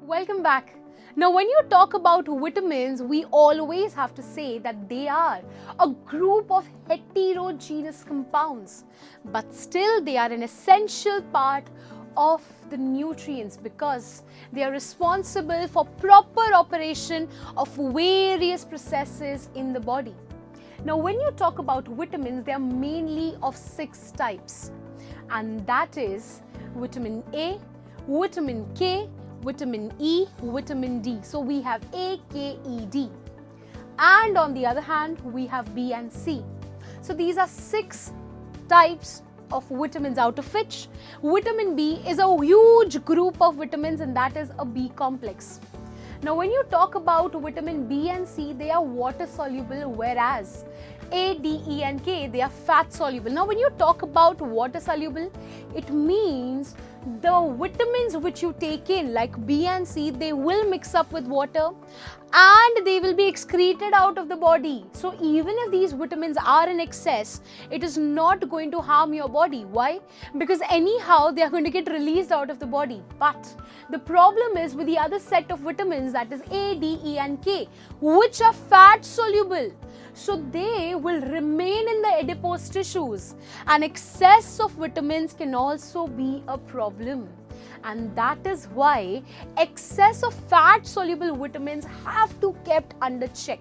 Welcome back. Now, when you talk about vitamins, we always have to say that they are a group of heterogeneous compounds, but still they are an essential part of the nutrients because they are responsible for proper operation of various processes in the body. Now, when you talk about vitamins, they are mainly of 6 types, and that is vitamin A, vitamin K, vitamin E, vitamin D. So we have A, K, E, D. And on the other hand, we have B and C. So these are 6 types of vitamins, out of which vitamin B is a huge group of vitamins, and that is a B complex. Now, when you talk about vitamin B and C, they are water soluble, whereas A, D, E and K, they are fat soluble. Now, when you talk about water soluble, it means the vitamins which you take in, like B and C, they will mix up with water and they will be excreted out of the body. So even if these vitamins are in excess, it is not going to harm your body. Why? Because anyhow they are going to get released out of the body. But the problem is with the other set of vitamins, that is A, D, E and K, which are fat soluble. So they will remain in the adipose tissues, and excess of vitamins can also be a problem. And that is why excess of fat soluble vitamins have to kept under check.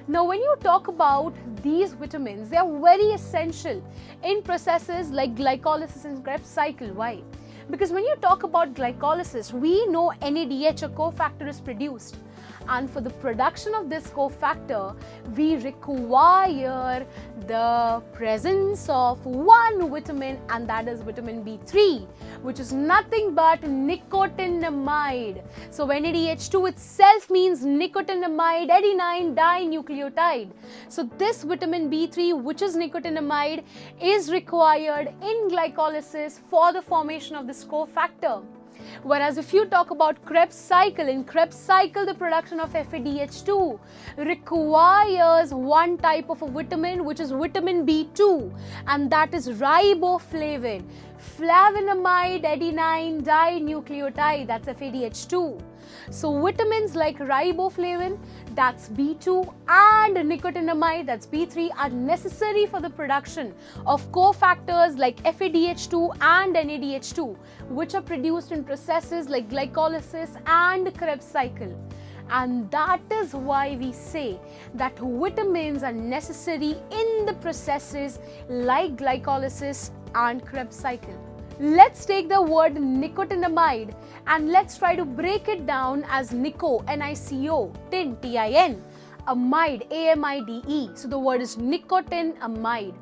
Now, when you talk about these vitamins, they are very essential in processes like glycolysis and Krebs cycle. Why? Because when you talk about glycolysis, we know NADH, a cofactor, is produced. And for the production of this cofactor, we require the presence of one vitamin, and that is vitamin B3, which is nothing but nicotinamide. So NADH2 itself means nicotinamide adenine dinucleotide. So this vitamin B3, which is nicotinamide, is required in glycolysis for the formation of this cofactor. Whereas if you talk about Krebs cycle, in Krebs cycle the production of FADH2 requires one type of a vitamin, which is vitamin B2, and that is riboflavin, flavanamide adenine dinucleotide, that's FADH2. So vitamins like riboflavin, that's B2, and nicotinamide, that's B3, are necessary for the production of cofactors like FADH2 and NADH2, which are produced in processes like glycolysis and Krebs cycle. And that is why we say that vitamins are necessary in the processes like glycolysis and Krebs cycle. Let's take the word nicotinamide and let's try to break it down as nico, N-I-C-O, tin, T-I-N, amide, A-M-I-D-E. So the word is nicotinamide.